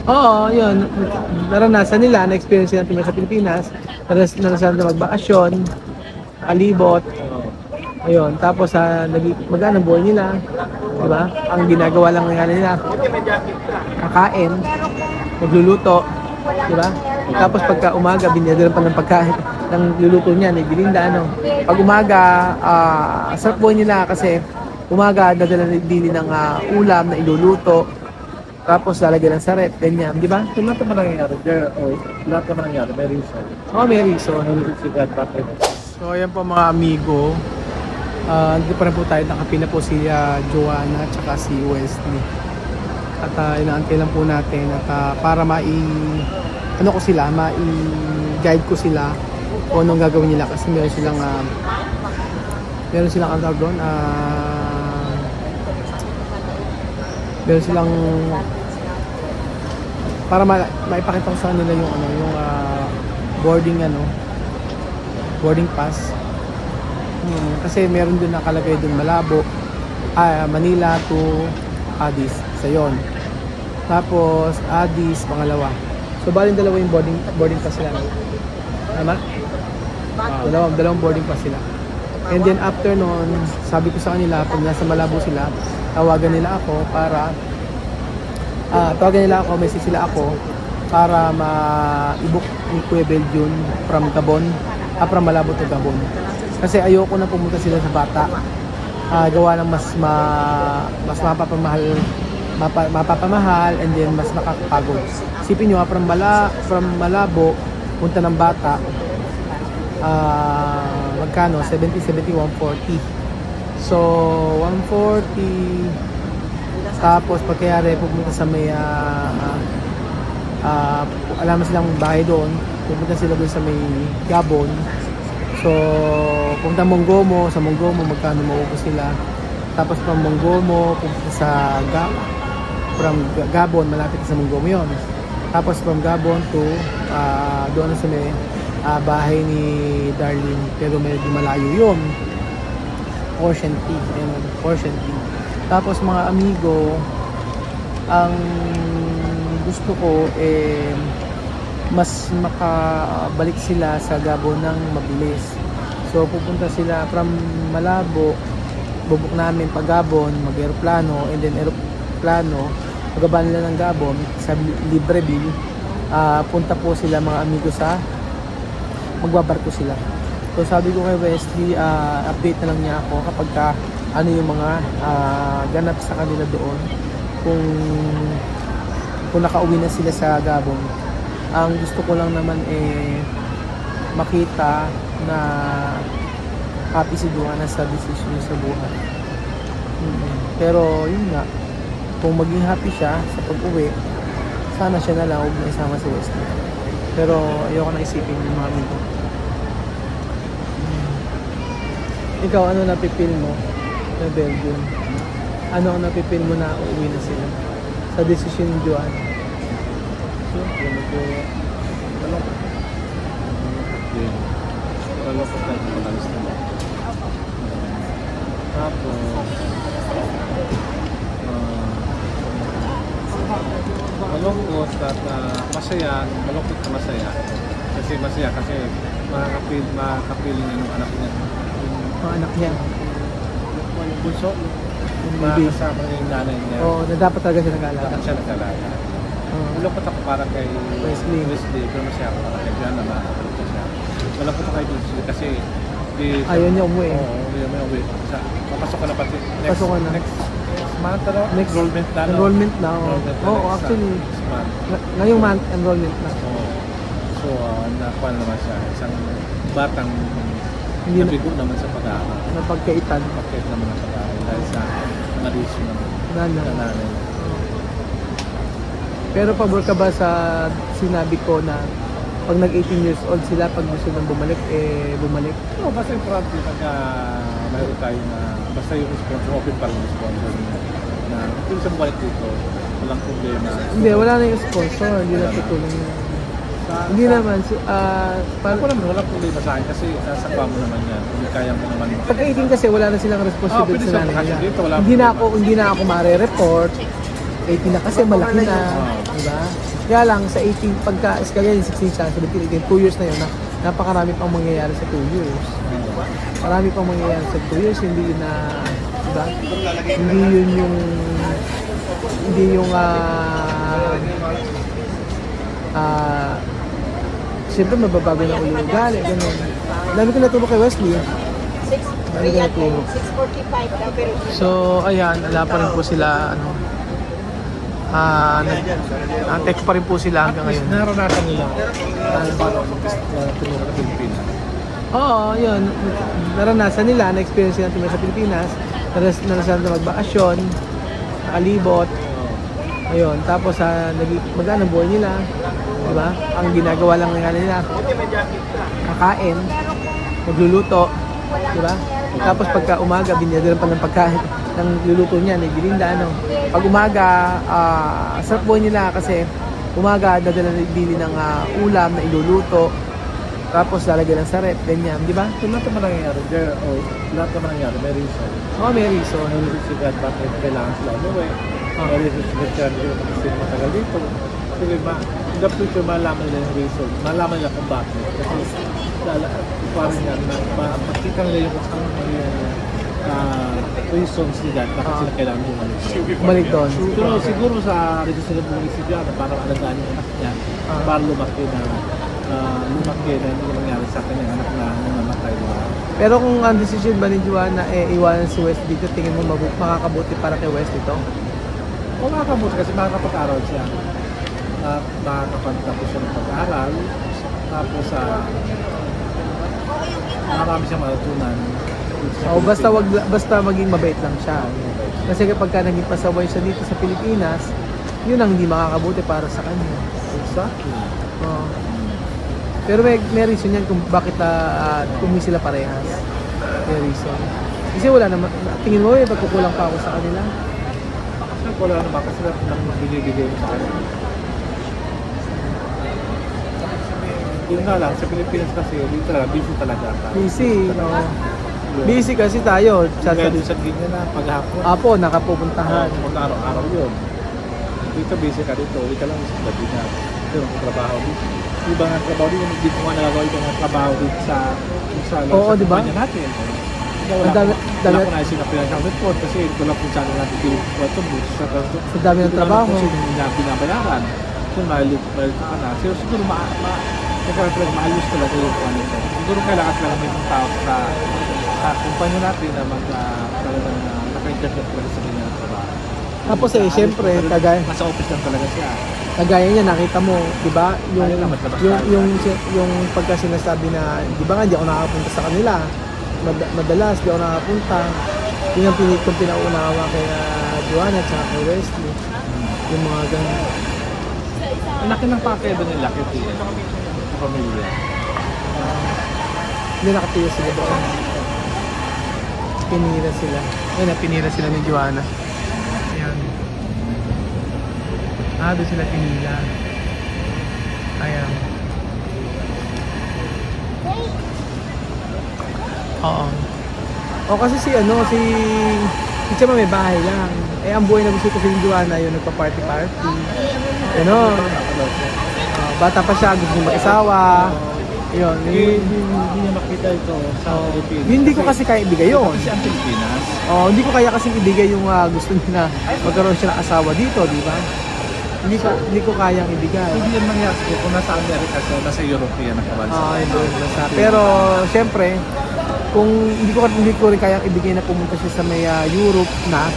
Oo, yun. Naranasan nila, na-experience nila tumira sa Pilipinas. Naranasan nila magbakasyon, alibot. Ayun, tapos magana buhay nila. Di ba? Ang ginagawa lang nga nila, kakain, magluluto. Di ba? Tapos pagka umaga, binidala pa ng pagkain ng luluto niya, may bilinda, ano. Pag umaga, sarap buhay nila kasi umaga, dadala din ng ulam na iluluto. Tapos lalagyan ng saret, ganyan, di ba? So, lahat naman nangyayari there, lahat naman nangyayari, may reason. Oo, may reason. Si God, bakit? So, ayan po mga amigo. Dito pa rin po tayo, nakapila po si Joanna at saka si Wesley. At inaantay lang po natin at para mai-guide ko sila kung anong gagawin nila kasi meron silang ang tawag doon, meron silang para maipakita ko sa kanila yung boarding pass. Kasi meron din nakalagay doon Malabo, Manila to Addis, sa yon. Tapos Addis pangalawa. So bali dalawa yung boarding pass sila. Tama? Dalawang boarding pass sila. And then after noon, sabi ko sa kanila pag nasa Malabo sila, tawagan nila ako, message sila ako para ma-i-book ni Kuya Belgium from Gabon, from Malabo to Gabon. Kasi ayoko na pumunta sila sa bata. Gawa ng mas mapapamahal and then mas nakakapagod. Isipin nyo, from Malabo, punta ng bata, magkano? 70, 140. So, 140. Tapos pagkayari pupunta sa may alam mo silang bahay doon, pupunta sila doon sa may Gabon. So punta Mongomo, sa Mongomo magkano mauubos sila. Tapos from Mongomo pupunta sa from Gabon, malapit sa Mongomo yon. Tapos from Gabon to doon sa may bahay ni Darlene, pero medyo malayo yun. Ocean Peak, Ocean Peak. Tapos mga amigo, ang gusto ko mas makabalik sila sa Gabon ng mabilis. So pupunta sila from Malabo, bubuk namin pag Gabon, mag-aeroplano, and then aeroplano, pagaba nila ng Gabon sa Libreville, punta po sila mga amigo sa magbabarko sila. So sabi ko kay Wesley, update na lang niya ako kapag ano yung mga ganap sa kanila doon, kung nakauwi na sila sa Gabon. Ang gusto ko lang naman makita na happy si Joanna sa decision niya sa buhay. Pero yun nga, kung maging happy siya sa pag-uwi, sana siya na lang, huwag na isama si Wesley. Pero ayoko na isipin yung mga amigo. Ikaw, ano napipil mo na Belgium? Ano ang napipil mo na uuwi na sila sa decision ni Joanna? Malungkot na yung matalis nila. Tapos malungkot at masaya. Malungkot na masaya. Kasi masaya kasi makapiling na ng anak niya. Ang anak niya. Yung bunso, makakasama niya yung nanay niya. Oo, na dapat talaga siya nag-aalaga. Dapat siya nag-alaga. Malungkot ako para kay Wesley. Pero masaya ako para kay John na makakalit na siya. Malungkot ako kay Wesley kasi ayaw niya umuwi. Oo, ayaw niya umuwi. Papasok ka na pati next month, Next enrollment na. Enrollment na. Oo, actually, ngayong month, enrollment na. So, nakuha naman siya. Isang batang nabigo naman sa pag-aaral. Napagkaitan. Napagkait naman sa pag-aaral dahil sa mga reason ng nanay. Pero pabor ka ba sa sinabi ko na pag nag-18 years old sila, pag gusto nang bumalik, bumalik? Oo, basta yung probably pagka mayroon tayo na basta yung sponsor, open pa lang yung sponsor na kung sa bumalik dito, walang problema. Hindi, wala na yung sponsor, hindi na tutulong yun. Hindi naman, Ako naman, walang problema sa akin kasi sasakwa mo naman yan. Hindi kaya mo naman. Pag 18 kasi wala na silang responsibility sa nanay nila. Dito, Hindi na ako mare-report. 18 na kasi malaki na, diba? Kaya lang, sa 18, pagka, kaya yung 16 siya, sa 18, 2 years na yun, napakarami pang mangyayari sa 2 years. Marami pang mangyayari sa 2 years, hindi yun na, diba? Hindi yun yung, hindi yung, siyempre mababago na ulo yung ugali, ganun. Dami ko natulog kay Wesley. Dami ko natulog. 6:45 daw pero So, ayan, wala pa rin po sila, ano, text pa rin po sila hanggang ngayon. Naranasan nila paano tumulong sa Pilipinas. Oo, yun. Naranasan nila, na-experience nila tumira sa Pilipinas. Naranasan nila magbakasyon, nakalibot. Ayun, tapos magaan ang buhay nila. Diba? Ang ginagawa lang nila, kakain, magluluto. Diba? Tapos pagka umaga, binidala pa ng pagkain ng luluto niya, nagbilinda, ano. Pag umaga, sarap buhay nila kasi umaga, dadala na bili ng ulam na iluluto. Tapos lalagyan ng sarep, ganyan, di ba? So lahat naman nangyayari there, lahat naman nangyayari, may reason. Oo, may reason. May reason sila bakit kailangan sila umuwi. May reason sila kasi matagal dito. Kasi in the future, malaman nila yung reason. Malaman nila kung bakit. Kasi parang yan, makikita nila yung reasons nila bakit sila kailangan bumalik. Balik doon. Siguro sa reason sila bumalik si Diana, parang alagaan yung anak niya, para lumaki na hindi nangyari sa akin yung anak na namamatay. Pero kung ang decision ba ni Joanna iwanan si West dito, tingin mo makakabuti para kay West ito? O makakabuti kasi makakapag-aral siya. Makakapagtapos siya ng pag-aaral. Tapos marami siyang matutunan. Basta maging mabait lang siya. Kasi kapag naging pasaway siya dito sa Pilipinas, yun ang hindi makakabuti para sa kanya. Exactly. Oo. Pero may reason yan kung bakit kung sila parehas. May reason. Kasi wala naman, tingin mo pagkukulang pa ako sa kanila. Kasi wala naman kasi lahat lang binibigay mo sa kanila. Yun nga lang, sa Pilipinas kasi, busy talaga. Busy, no? Busy kasi tayo. Sa ganyan na, paghapon. Apo, nakapupuntahan. Mag-araw-araw yun. Dito busy ka dito, uwi ka lang sa gabi na. Ito yung trabaho dito. Iba nga trabaho dito, hindi ko nga nagagawa iba nga trabaho dito sa Oo, di ba? kumpanya natin. Wala ko na sinapin ang report kasi ito lang kung saan natin pinipotobus sa dami ng trabaho. Kasi hindi na binabayaran. So, malit ka na. So, siguro maayos talaga yung ano ito. Siguro kailangan talaga may mga tao sa kumpanya natin na talagang naka-internet talaga sa kanya ng trabaho. Tapos siyempre, nasa office lang talaga siya. Kagaya niya, nakita mo, di ba? Yung pagka sinasabi na, di ba nga, hindi ako nakapunta sa kanila. Madalas, di ako nakapunta. Yun ang kong pinaunawa kay Joanna at kay Wesley. Yung mga ganun. Ang laki ng pakaiba nila kasi sa pamilya. Hindi nakatiyo sila doon. Pinira sila. Ayun, pinira sila ni Joanna. Ayan. Doon sila pinila. Ayan. Oo. O kasi si Chema may bahay lang. Ang buhay na gusto ko si Joanna, yun, nagpa-party-party. Ganon. Bata pa siya, gusto niya mag-asawa. Yun. Hindi niya makita ito sa Pilipinas. Hindi ko kasi kaya ibigay yun. Kasi ang Pilipinas. Hindi ko kaya kasi ibigay yung gusto niya na magkaroon siya ng asawa dito, di ba? Hindi ko kayang ibigay. Hindi yan mangyari kung nasa Amerika, so nasa European na kabansa. Pero siyempre, kung hindi ko rin kayang ibigay na pumunta siya sa may Europe na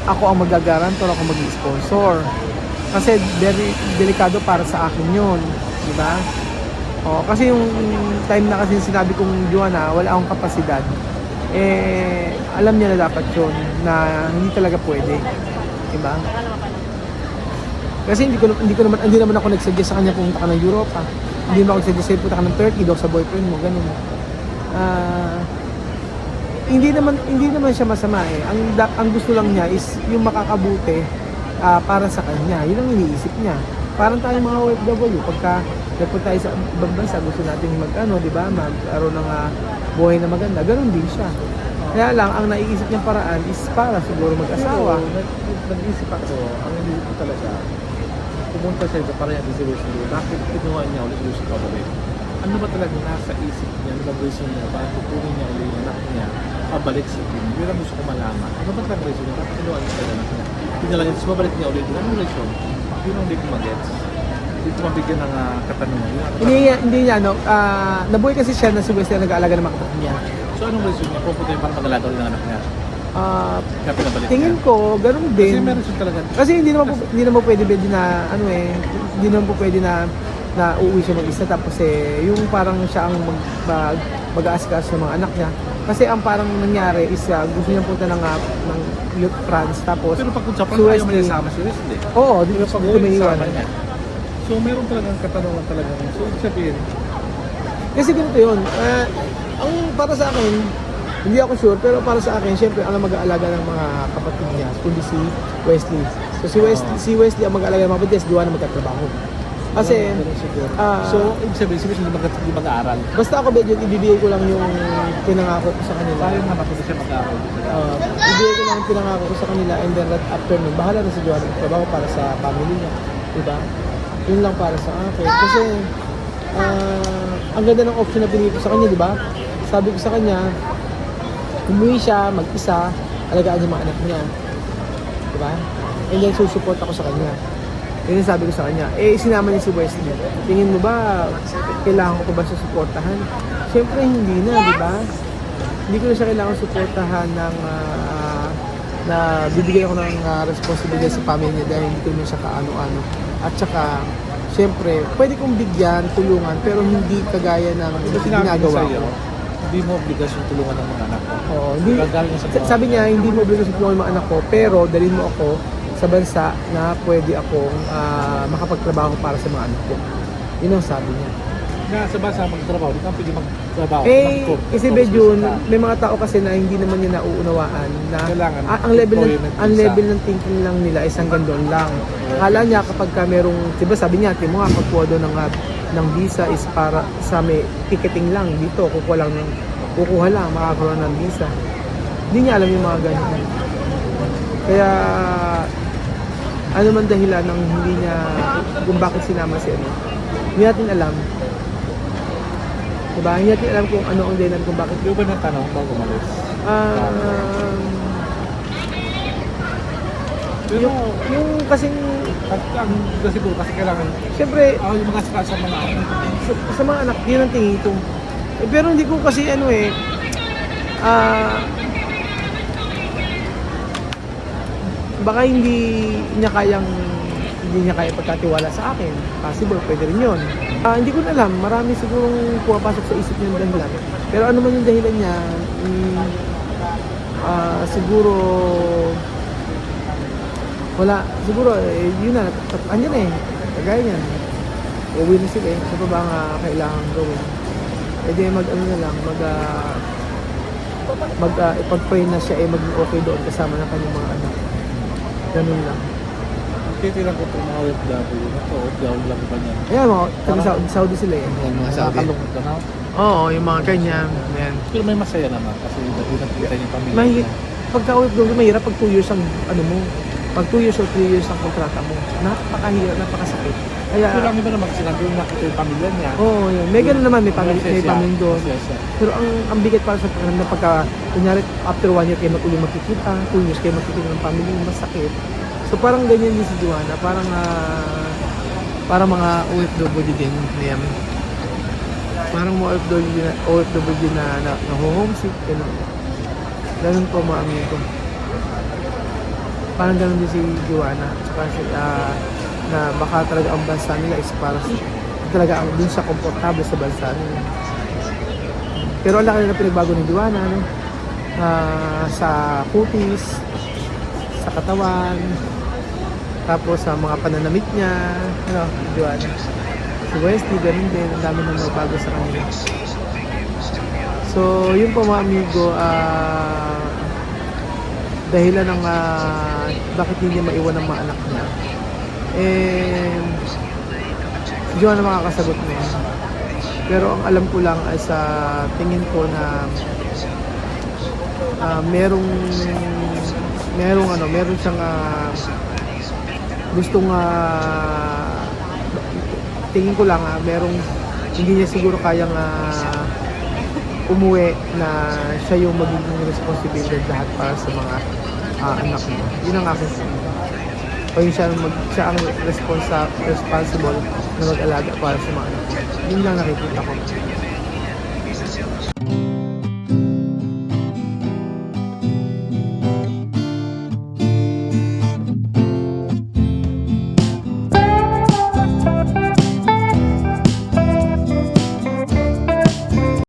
ako ang magagarantor, ako mag-sponsor. Kasi very delikado para sa akin yun, di ba? Kasi yung time na kasi sinabi kong Joanna, wala akong kapasidad. Alam niya na dapat yun, na hindi talaga pwede. Di ba? Kasi hindi naman ako nagsuggest sa kanya pumunta ka ng Europe. Hindi naman ako nagsuggest sa'yo punta ka ng Turkey daw sa boyfriend mo, ganun. Hindi naman siya masama eh. Ang gusto lang niya is yung makakabuti para sa kanya. Yun ang iniisip niya. Parang tayong mga OFW, pagka nagpunta tayo sa ibang bansa, gusto natin di ba? Magkaroon ng buhay na maganda. Ganun din siya. Kaya lang, ang naiisip niyang paraan is para siguro mag-asawa. Nag-isip ako, ang iniisip ko talaga, pumunta siya sa parang si Wesley, bakit kinuha niya ulit yung pabalik? Ano ba talaga nasa isip niya, ano ba reason niya, bakit kukunin niya ulit yung anak niya, pabalik sa Pilipinas? Yun ang gusto ko malaman. Ano ba talaga reason niya, bakit kinuha niya sa anak niya? Hindi na lang yun, tapos babalik niya ulit. Anong reason? Yun ang hindi ko mag-gets. Hindi ko mabigyan ng katanungan. Yun ang Hindi niya, no, nabuhay kasi siya na si Wesley ang nag-aalaga ng mga kapatid niya. So anong reason niya? Pupunta yung para mag-alaga ulit ng anak niya. Kaya pinabalik Tingin niya. ko, ganun Kasi din. may reason talaga. Kasi hindi naman pwede na ano hindi naman po pwede na uuwi siya mag-isa tapos yung parang siya ang mag-aasikaso ng mga anak niya. Kasi ang parang nangyari is gusto niya punta ng France tapos Pero pag sa si ayaw mo Wesley. niya sama si Wesley. Oo, di ba pag tumiiwan. Sama niya. So meron talagang katanungan talaga. So ibig sabihin, Kasi ganito yun. Ang para sa akin, hindi ako sure, pero para sa akin, syempre, ang mag-aalaga ng mga kapatid niya, kundi si Wesley. So si Wesley ang mag-aalaga ng mga kapatid, diwa na magkatrabaho. Kasi, ganun siguro. ah, So ibig sabihin, si Wesley hindi mag-aaral. basta ako medyo ibibigay ko lang yung pinangako ko sa kanila. Sayang naman kung siya mag-aaral. Ibigay ko lang yung pinangako ko sa kanila and then right after nun, bahala na si Joanna magtrabaho para sa family niya. Diba? Yun lang para sa akin. Kasi, ang ganda ng option na pinili ko sa kanya, diba? Sabi ko sa kanya, umuwi siya, mag-isa, alagaan yung mga anak niya. Diba? And then susupport ako sa kanya. Yun yung sabi ko sa kanya. Sinama niya si Wesley. Tingin mo ba, kailangan ko ba siya suportahan? Siyempre hindi na, di ba? Hindi ko na siya kailangan suportahan ng na bibigyan ako ng responsibilidad sa family niya dahil hindi ko na siya kaano-ano. At saka, siyempre, pwede kong bigyan, tulungan, pero hindi kagaya ng ginagawa ko. Hindi mo obligasyon tulungan ng mga anak ko. Oo, hindi, Gagaling sa mga- sabi niya, hindi mo obligasyon tulungan yung mga anak ko, pero dalhin mo ako sa bansa na pwede akong makapagtrabaho para sa mga anak ko. Yun ang sabi niya. Na sa bansa magtrabaho, di ka pwede magtrabaho. Kasi Bejun, may mga tao kasi na hindi naman niya nauunawaan na Kailangan ang level employment ang visa. level ng thinking lang nila is hanggang doon lang. Akala niya kapag ka merong, 'di ba sabi niya, timo nga pagkuha doon ng visa is para sa may ticketing lang dito, kukuha lang makakaroon ng visa. Hindi niya alam yung mga ganyan. Kaya ano man dahilan ng hindi niya kung bakit sinama si ano. Hindi natin alam. Diba? Hindi natin alam kung ano ang dahilan kung bakit. Di ba na tanong bago umalis? Yung kasing, Kasi siguro kasi kailangan syempre, yung mga sa mga sa mga anak, yun ang tingin ko. Pero hindi ko kasi baka hindi niya kaya pagkatiwala sa akin. Possible, pwede rin yun. Hindi ko na alam, marami sigurong pumapasok sa isip niya ng dahilan. Pero ano man yung dahilan niya, siguro, wala, siguro, yun na, andyan kagaya niyan. Uwi na sila Sa pa ba nga kailangan gawin? E di ipag-pray na siya maging okay doon kasama ng kanyang mga anak. Ganun lang. titiran ko itong mga OFW na to. OFW lang ba niya? Ayan mo, Saudi sila Yan, mga Saudi. Nakakalungkot ka na. Oo, yung mga kanya. Yan. Pero may masaya naman kasi nakikita niya yung pamilya Mahirap. niya. Pagka OFW, mahirap pag 2 years ang pag 2 years or 3 years ang kontrata mo. Napakahirap, napakasakit. Kaya, Pero lang iba naman kasi nandun nakita yung pamilya niya. oo, yun. May ganun naman, may pamilya doon. Yes, yes. Pero ang bigat para sa pakiramdam pagka, kunyari, after 1 year kayo uli makikita, 2 years kayo makikita ng pamilya, masakit. So parang ganyan din si Joanna, parang mga OFW din, Liam. Parang mga OFW na homesick, gano'n. Ganun po mga amigo. Parang ganun din si Joanna. Tsaka na baka talaga ang bansa nila is para talaga ang dun siya komportable sa bansa nila. Pero ang laki na pinagbago ni Joanna, no? Sa kutis, sa katawan, tapos sa mga pananamit niya, Joanna. Si Wesley, ganun din, ang dami nang magbago sa kanila. So, yun po mga amigo, dahilan ng bakit hindi niya maiwan ang mga anak niya. Si Joanna makakasagot na yan. Pero ang alam ko lang ay sa tingin ko na meron siyang gustong tingin ko lang merong hindi niya siguro kayang umuwi na siya yung magiging responsibilidad lahat para sa mga anak niya. Yun ang aking tingin. O yung siya ang responsible na mag-alaga para sa mga anak niya. Yun lang nakikita ko.